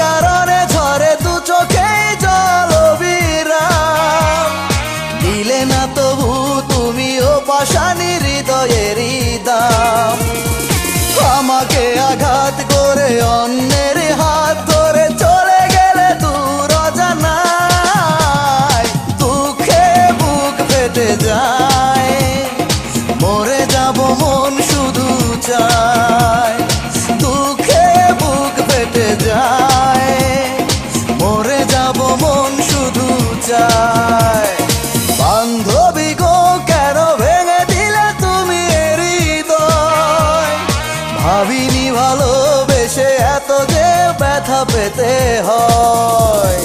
কারণে ঝরে দু চোখেই জল অবিরাম। দিলে না তবু তুমিও পাষাণী হৃদয়েরই দাম। আমাকে আঘাত করে অন্যের হাত ধরে চলে গেলে দূর অজানায়। দুঃখে বুক ফেটে যায়, মরে যাব মন শুধু চায়। দুঃখে বুক ফেটে যায়, মরে যাব মন শুধু চায়। বান্ধবী গো কেন ভেঙে দিলে তুমি হৃদয়? ভাবিনি ভালোবেসে এত যে ব্যথা পেতে হয়।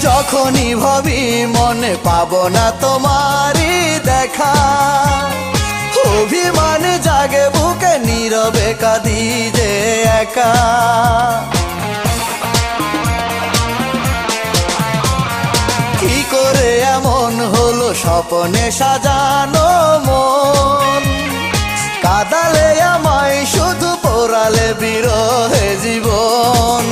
যখনই ভাবি মনে পাবো না তোমারই দেখা, অভিমান জাগে বুকে নীরবে কাঁদি যে একা। কি করে এমন হলো স্বপ্নে সাজানো মন? কাঁদালে আমায় শুধু পোড়ালে বিরহে জীবন।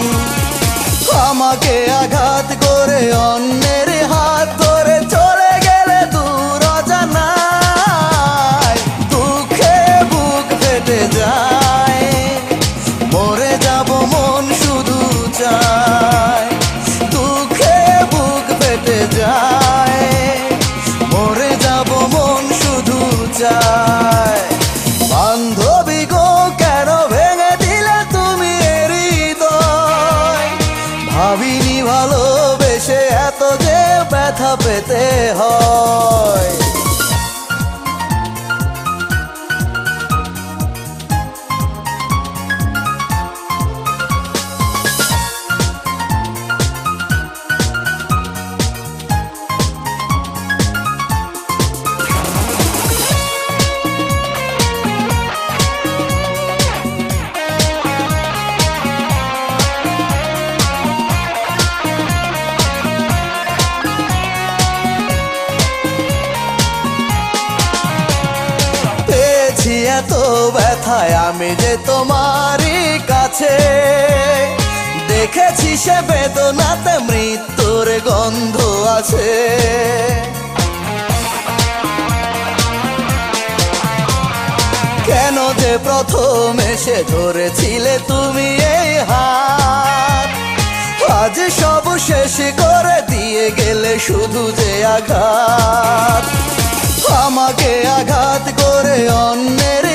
আমাকে আঘাত করে অন্যের হাত ধরে চলে গেলে দূর অজানায়। দুঃখে বুক ফেটে যায়, মরে যাব মন শুধু চায়। দুঃখে বুক ফেটে যায়, মরে যাব মন শুধু চায়। বান্ধবী গো কেন ভেঙে দিলে তুমি হৃদয়? ভাবিনি ভালোবেসে এত যে ব্যথা পেতে হয়। এত ব্যথায় আমি যে তোমারই কাছে, দেখেছি সে বেদনাতে মৃত্যুর গন্ধ আছে। কেন যে প্রথম এসে ধরেছিলে তুমি এই হাত? আজ সব শেষ করে দিয়ে গেলে শুধু যে আঘাত। আমাকে আঘাত করে অন্যের